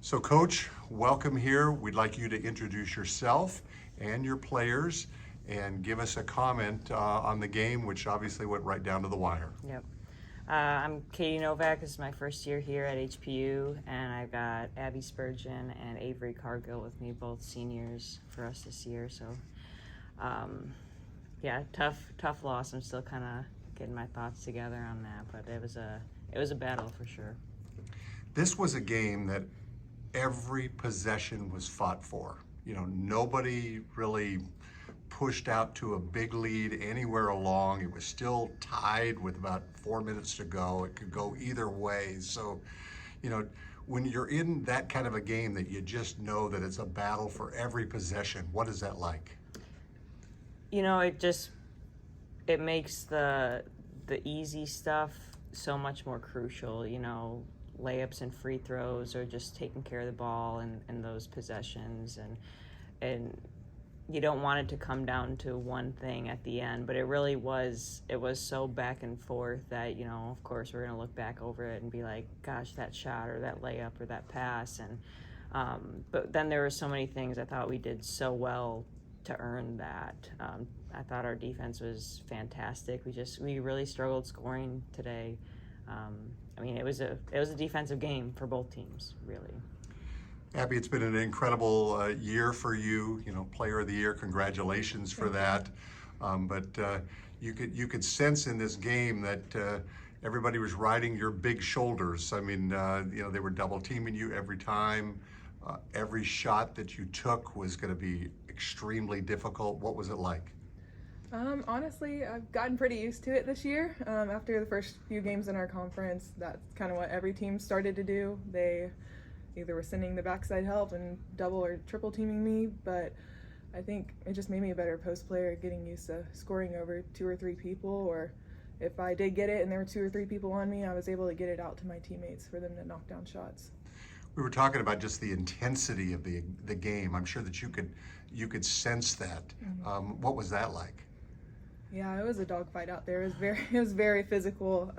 So Coach, welcome here. We'd like you to introduce yourself and your players and give us a comment on the game, which obviously went right down to the wire. Yep. I'm Katie Novak. This is my first year here at HPU, and I've got Abby Spurgeon and Avery Cargill with me, both seniors for us this year. So, yeah, tough loss. I'm still kind of getting my thoughts together on that, but it was a battle for sure. This was a game that every possession was fought for. You know, nobody really pushed out to a big lead anywhere along. It was still tied with about 4 minutes to go. It could go either way. So, you know, when you're in that kind of a game that you just know that it's a battle for every possession, what is that like? You know, it makes the easy stuff so much more crucial. You know, layups and free throws, or just taking care of the ball and those possessions, and you don't want it to come down to one thing at the end, but it was so back and forth that, you know, of course we're going to look back over it and be like, gosh, that shot or that layup or that pass. And but then there were so many things I thought we did so well to earn that. I thought our defense was fantastic. We really struggled scoring today. I mean, it was a defensive game for both teams, really. Abby, it's been an incredible year for you. You know, Player of the Year. Congratulations for that. But you could sense in this game that everybody was riding your big shoulders. I mean, you know, they were double teaming you every time. Every shot that you took was going to be extremely difficult. What was it like? Honestly, I've gotten pretty used to it this year. After the first few games in our conference, that's kind of what every team started to do. They either were sending the backside help and double or triple teaming me, but I think it just made me a better post player, getting used to scoring over 2 or 3 people, or if I did get it and there were 2 or 3 people on me, I was able to get it out to my teammates for them to knock down shots. We were talking about just the intensity of the game. I'm sure that you could sense that. Mm-hmm. What was that like? Yeah, it was a dogfight out there. It was very physical,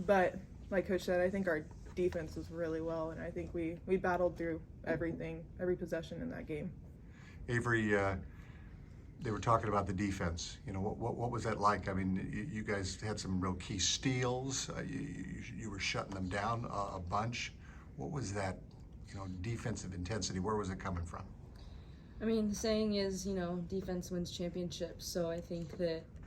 but like Coach said, I think our defense was really well, and I think we battled through everything, every possession in that game. Avery, they were talking about the defense. You know, what was that like? I mean, you guys had some real key steals. You were shutting them down a bunch. What was that, you know, defensive intensity? Where was it coming from? I mean, the saying is, you know, defense wins championships. So I think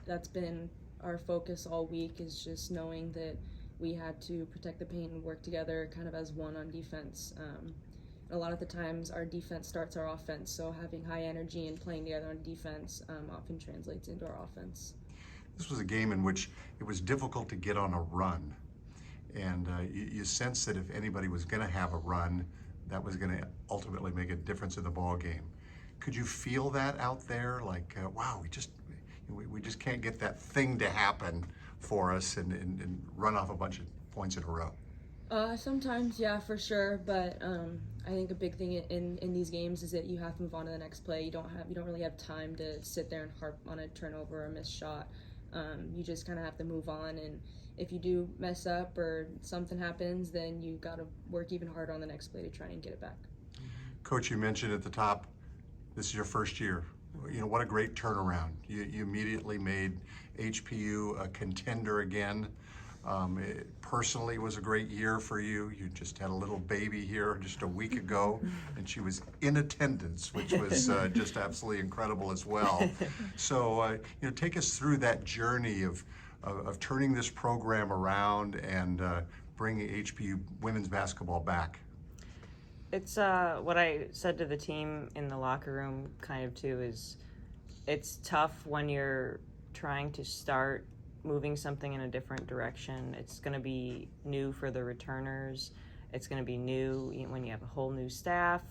that's been our focus all week, is just knowing that we had to protect the paint and work together kind of as one on defense. A lot of the times our defense starts our offense, so having high energy and playing together on defense often translates into our offense. This was a game in which it was difficult to get on a run. And you sense that if anybody was going to have a run, that was going to ultimately make a difference in the ball game. Could you feel that out there? Like, wow, we just can't get that thing to happen for us and run off a bunch of points in a row. Sometimes, yeah, for sure. But I think a big thing in these games is that you have to move on to the next play. You don't really have time to sit there and harp on a turnover or a missed shot. You just kind of have to move on, and if you do mess up or something happens, then you got to work even harder on the next play to try and get it back. Coach, you mentioned at the top, this is your first year. You know, what a great turnaround. You immediately made HPU a contender again. It personally was a great year for you. You just had a little baby here just a week ago, and she was in attendance, which was just absolutely incredible as well. So, you know, take us through that journey of turning this program around and bringing HPU women's basketball back. It's what I said to the team in the locker room kind of too, is it's tough when you're trying to start moving something in a different direction. It's going to be new for the returners. It's going to be new when you have a whole new staff.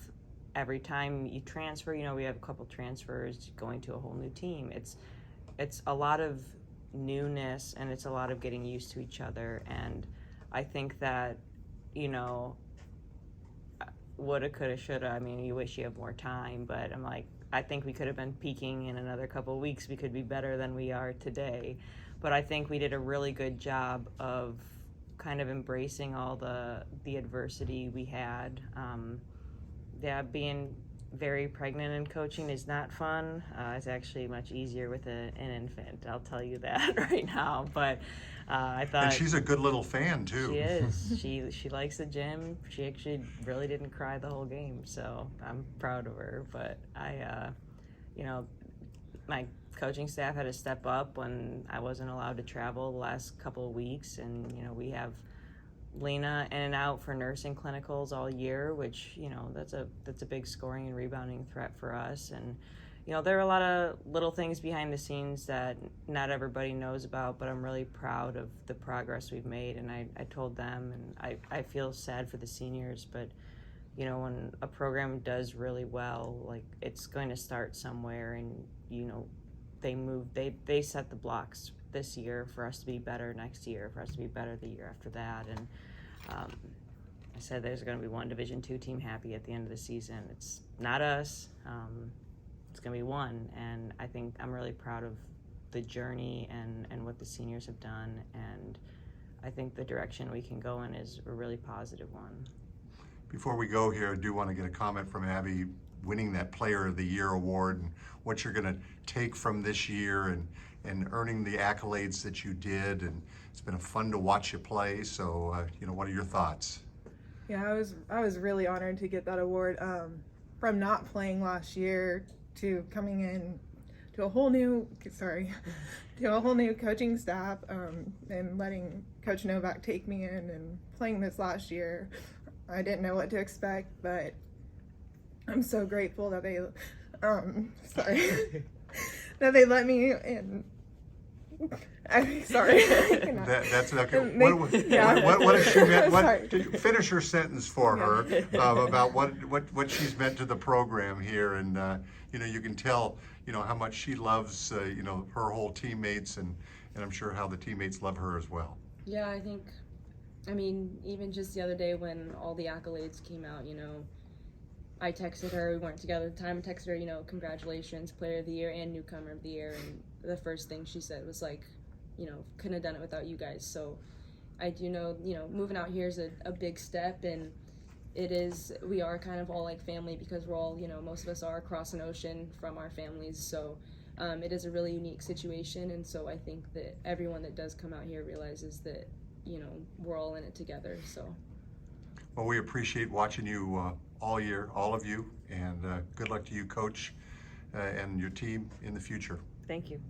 Every time you transfer, you know, we have a couple transfers going to a whole new team. It's a lot of newness, and it's a lot of getting used to each other. And I think that, you know, woulda, coulda, shoulda. I mean, you wish you have more time, but I'm like, I think we could have been peaking in another couple of weeks. We could be better than we are today. But I think we did a really good job of kind of embracing all the adversity we had. yeah, being very pregnant and coaching is not fun. It's actually much easier with an infant. I'll tell you that right now. But I thought And she's a good little fan too. she is. She likes the gym. She actually really didn't cry the whole game, so I'm proud of her. But my coaching staff had to step up when I wasn't allowed to travel the last couple of weeks, and we have Lena in and out for nursing clinicals all year, which that's a big scoring and rebounding threat for us. And there are a lot of little things behind the scenes that not everybody knows about, but I'm really proud of the progress we've made. And I told them, and I feel sad for the seniors, but when a program does really well, like, it's going to start somewhere, and they set the blocks this year for us to be better next year, for us to be better the year after that. And I said there's going to be one Division II team happy at the end of the season. It's not us. It's going to be one. And I think I'm really proud of the journey and what the seniors have done. And I think the direction we can go in is a really positive one. Before we go here, I do want to get a comment from Abby, winning that Player of the Year award, and what you're going to take from this year, and earning the accolades that you did. And it's been fun to watch you play. So, what are your thoughts? Yeah, I was really honored to get that award. From not playing last year to coming in to a whole new coaching staff, and letting Coach Novak take me in and playing this last year. I didn't know what to expect, but I'm so grateful that they that they let me in. I'm sorry. That's okay. Yeah. What has she meant? Sorry. Finish her sentence for her about what she's meant to the program here, and you can tell how much she loves her whole teammates, and I'm sure how the teammates love her as well. Yeah, I mean, even just the other day when all the accolades came out, I texted her, we weren't together at the time, I texted her, congratulations, Player of the Year and Newcomer of the Year, and the first thing she said was like, couldn't have done it without you guys. So I do know, moving out here is a big step, and we are kind of all like family, because we're all, most of us are across an ocean from our families, so it is a really unique situation. And so I think that everyone that does come out here realizes that we're all in it together. So Well, we appreciate watching you all year, all of you, and good luck to you, Coach, and your team in the future. Thank you.